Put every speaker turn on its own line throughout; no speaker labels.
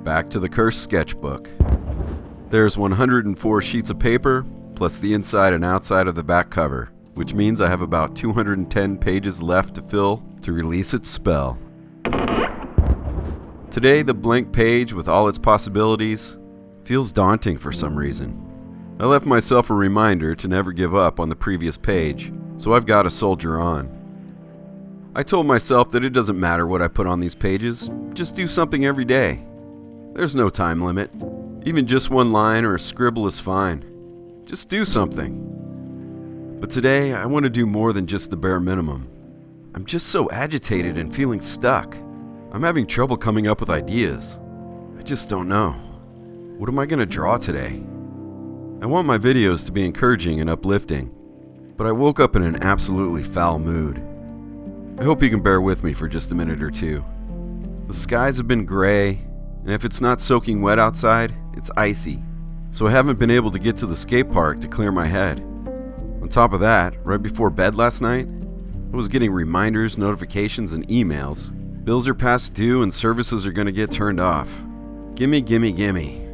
Back to the cursed sketchbook. There's 104 sheets of paper, plus the inside and outside of the back cover, which means I have about 210 pages left to fill to release its spell. Today, the blank page with all its possibilities feels daunting for some reason. I left myself a reminder to never give up on the previous page, so I've got to soldier on. I told myself that it doesn't matter what I put on these pages, just do something every day. There's no time limit. Even just one line or a scribble is fine. Just do something. But today, I want to do more than just the bare minimum. I'm just so agitated and feeling stuck. I'm having trouble coming up with ideas. I just don't know. What am I going to draw today? I want my videos to be encouraging and uplifting, but I woke up in an absolutely foul mood. I hope you can bear with me for just a minute or two. The skies have been gray, and if it's not soaking wet outside, it's icy. So I haven't been able to get to the skate park to clear my head. On top of that, right before bed last night, I was getting reminders, notifications, and emails. Bills are past due and services are going to get turned off. Gimme, gimme, gimme.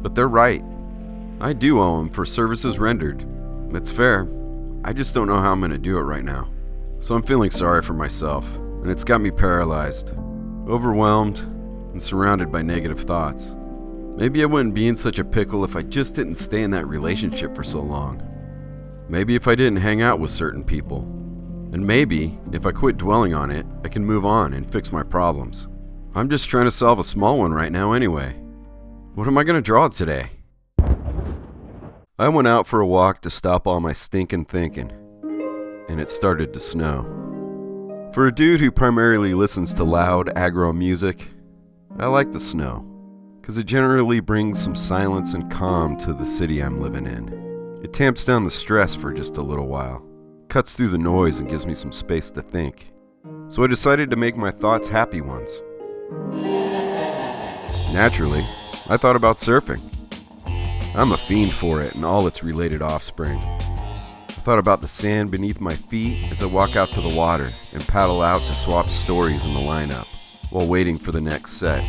But they're right. I do owe them for services rendered. It's fair. I just don't know how I'm going to do it right now. So I'm feeling sorry for myself, and it's got me paralyzed, overwhelmed, and surrounded by negative thoughts. Maybe I wouldn't be in such a pickle if I just didn't stay in that relationship for so long. Maybe if I didn't hang out with certain people. And maybe, if I quit dwelling on it, I can move on and fix my problems. I'm just trying to solve a small one right now anyway. What am I going to draw today? I went out for a walk to stop all my stinking thinking, and it started to snow. For a dude who primarily listens to loud, aggro music, I like the snow, because it generally brings some silence and calm to the city I'm living in. It tamps down the stress for just a little while, cuts through the noise and gives me some space to think. So I decided to make my thoughts happy ones. Naturally, I thought about surfing. I'm a fiend for it and all its related offspring. I thought about the sand beneath my feet as I walk out to the water and paddle out to swap stories in the lineup while waiting for the next set.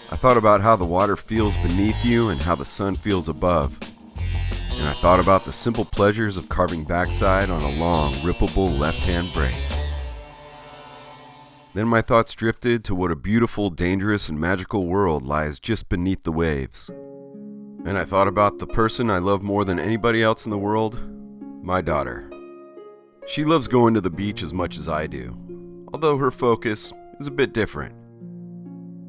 I thought about how the water feels beneath you and how the sun feels above. And I thought about the simple pleasures of carving backside on a long, rippable left-hand break. Then my thoughts drifted to what a beautiful, dangerous, and magical world lies just beneath the waves. And I thought about the person I love more than anybody else in the world, my daughter. She loves going to the beach as much as I do, although her focus is a bit different.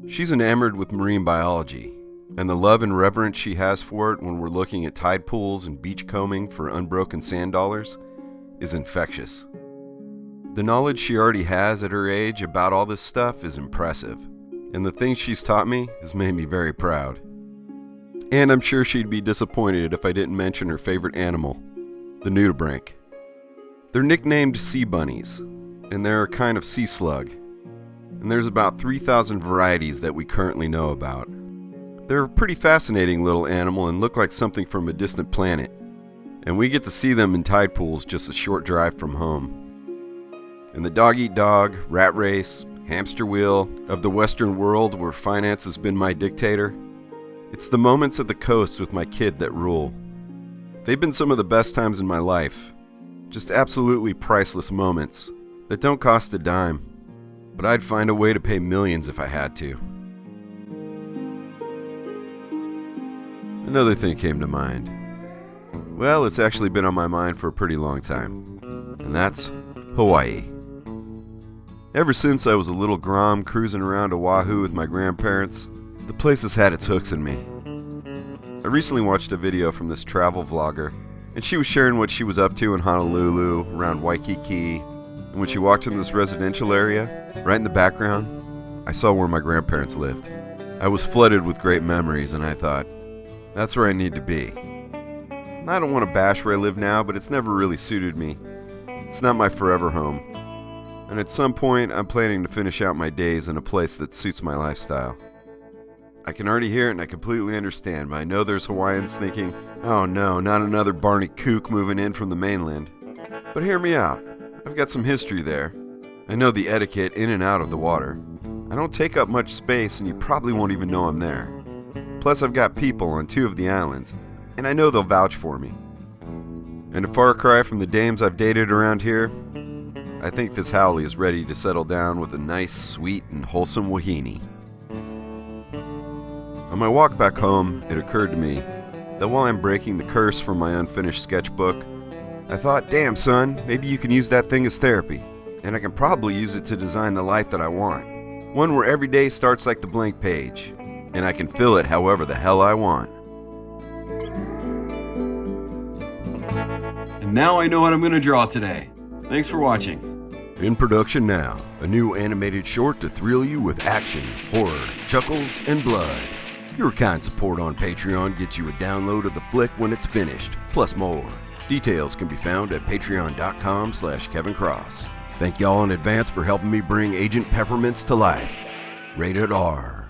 She's enamored with marine biology, and the love and reverence she has for it when we're looking at tide pools and beach combing for unbroken sand dollars is infectious. The knowledge she already has at her age about all this stuff is impressive, and the things she's taught me has made me very proud. And I'm sure she'd be disappointed if I didn't mention her favorite animal, the nudibranch. They're nicknamed sea bunnies, and they're a kind of sea slug. And there's about 3,000 varieties that we currently know about. They're a pretty fascinating little animal and look like something from a distant planet. And we get to see them in tide pools just a short drive from home. In the dog-eat-dog, rat race, hamster wheel of the Western world where finance has been my dictator, it's the moments at the coast with my kid that rule. They've been some of the best times in my life. Just absolutely priceless moments that don't cost a dime. But I'd find a way to pay millions if I had to. Another thing came to mind. Well, it's actually been on my mind for a pretty long time. And that's Hawaii. Ever since I was a little grom cruising around Oahu with my grandparents, the place has had its hooks in me. I recently watched a video from this travel vlogger, and she was sharing what she was up to in Honolulu, around Waikiki. And when she walked in this residential area, right in the background, I saw where my grandparents lived. I was flooded with great memories, and I thought, that's where I need to be. And I don't want to bash where I live now, but it's never really suited me. It's not my forever home. And at some point, I'm planning to finish out my days in a place that suits my lifestyle. I can already hear it and I completely understand, but I know there's Hawaiians thinking, oh no, not another Barney kook moving in from the mainland. But hear me out. I've got some history there. I know the etiquette in and out of the water. I don't take up much space and you probably won't even know I'm there. Plus I've got people on 2 of the islands, and I know they'll vouch for me. And a far cry from the dames I've dated around here, I think this Howley is ready to settle down with a nice, sweet, and wholesome wahine. On my walk back home, it occurred to me that while I'm breaking the curse from my unfinished sketchbook, I thought, damn son, maybe you can use that thing as therapy, and I can probably use it to design the life that I want. One where every day starts like the blank page, and I can fill it however the hell I want.
And now I know what I'm going to draw today. Thanks for watching.
In production now, a new animated short to thrill you with action, horror, chuckles, and blood. Your kind support on Patreon gets you a download of the flick when it's finished, plus more. Details can be found at patreon.com/Kevin Cross. Thank y'all in advance for helping me bring Agent Peppermints to life. Rated R.